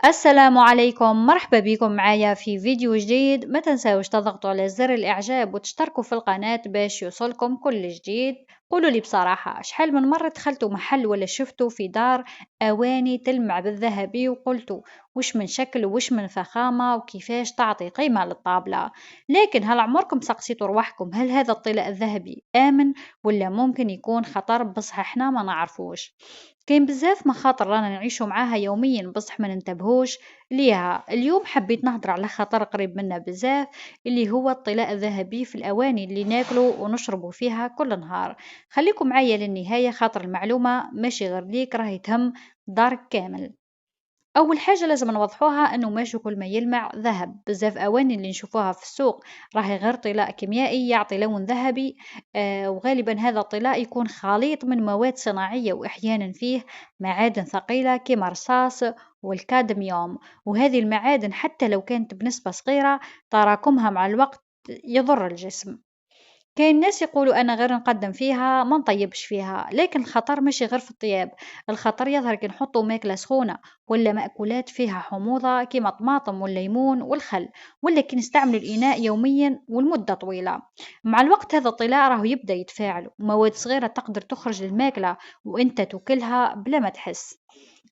السلام عليكم، مرحبا بكم معايا في فيديو جديد. ما تنساوش تضغطوا على زر الإعجاب وتشتركوا في القناة باش يوصلكم كل جديد. قولوا لي بصراحة، شحال من مرة دخلتوا محل ولا شفتوا في دار أواني تلمع بالذهبي وقلتوا وش من شكل وش من فخامة وكيفاش تعطي قيمة للطابلة؟ لكن هل عمركم سقسيتوا رواحكم هل هذا الطلاء الذهبي آمن ولا ممكن يكون خطر بصح احنا ما نعرفوش؟ كاين بزاف مخاطر رانا نعيشو معاها يوميا بصح ما ننتبهوش ليها. اليوم حبيت نهضر على خطر قريب منا بزاف، اللي هو الطلاء الذهبي في الأواني اللي ناكلو ونشربو فيها كل نهار. خليكم معايا للنهاية خاطر المعلومة ماشي غير ليك، راهي تهم دارك كامل. أول حاجة لازم نوضحوها إنه ماشي كل ما يلمع ذهب. بزاف أواني اللي نشوفوها في السوق راهي غير طلاء كيميائي يعطي لون ذهبي. وغالبا هذا الطلاء يكون خليط من مواد صناعية وأحيانا فيه معادن ثقيلة كما الرصاص والكادميوم. وهذه المعادن حتى لو كانت بنسبة صغيرة تراكمها مع الوقت يضر الجسم. كاين ناس يقولوا أنا غير نقدم فيها ما نطيبش فيها، لكن الخطر ماشي غير في الطياب. الخطر يظهر كي نحطوا ماكلة سخونة ولا مأكولات فيها حموضة كيما الطماطم والليمون والخل، ولا كي نستعملوا الإناء يوميا والمدة طويلة. مع الوقت هذا الطلاء راهو يبدأ يتفاعل ومواد صغيرة تقدر تخرج للماكلة وانت تاكلها بلا ما تحس.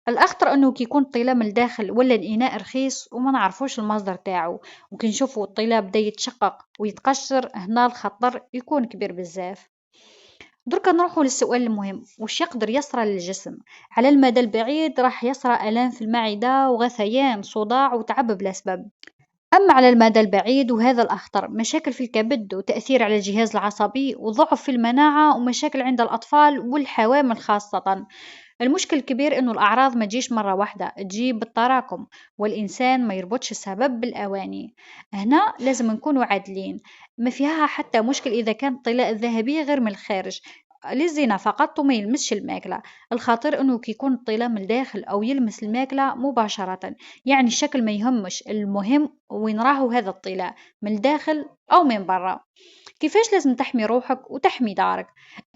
الأخطر إنه كي يكون الطلا من الداخل ولا الإناء رخيص وما نعرفوش المصدر تاعو، وكي نشوفو الطلا بدا يتشقق ويتقشر هنا الخطر يكون كبير بزاف. دركا نروحو للسؤال المهم، واش يقدر يصرى للجسم؟ على المدى البعيد راح يصرى آلام في المعدة وغثيان صداع وتعب بلا سبب. أما على المدى البعيد وهذا الأخطر، مشاكل في الكبد وتأثير على الجهاز العصبي وضعف في المناعة ومشاكل عند الأطفال والحوامل خاصة. المشكل الكبير إنه الأعراض ما تجيش مرة واحدة، تجي بالتراكم والإنسان ما يربطش السبب بالأواني. هنا لازم نكونوا عادلين، ما فيها حتى مشكل إذا كان الطلاء الذهبي غير من الخارج للزينة فقط وما يلمسش الماكلة. الخطير إنه كي يكون الطلاء من الداخل أو يلمس الماكلة مباشرة، يعني الشكل ما يهمش، المهم وين راهو هذا الطلاء، من الداخل أو من برا. كيفاش لازم تحمي روحك وتحمي دارك؟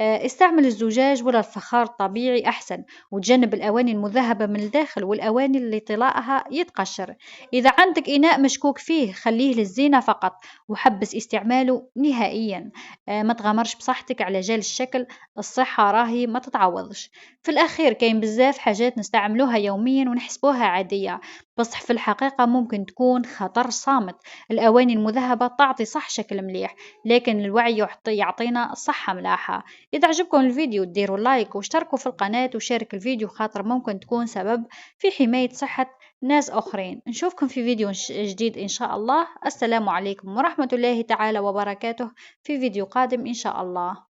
استعمل الزجاج ولا الفخار الطبيعي أحسن، وتجنب الأواني المذهبة من الداخل والأواني اللي طلاءها يتقشر. إذا عندك إناء مشكوك فيه خليه للزينة فقط وحبس استعماله نهائيا. ما تغامرش بصحتك على جال الشكل، الصحة راهي ما تتعوضش. في الأخير كاين بزاف حاجات نستعملوها يوميا ونحسبوها عادية، بصح في الحقيقة ممكن تكون خطر صامت. الأواني المذهبة تعطي صح شكل مليح، لكن الوعي يعطينا صحة ملاحة. إذا عجبكم الفيديو ديروا لايك واشتركوا في القناة وشارك الفيديو خاطر ممكن تكون سبب في حماية صحة ناس آخرين. نشوفكم في فيديو جديد إن شاء الله. السلام عليكم ورحمة الله تعالى وبركاته، في فيديو قادم إن شاء الله.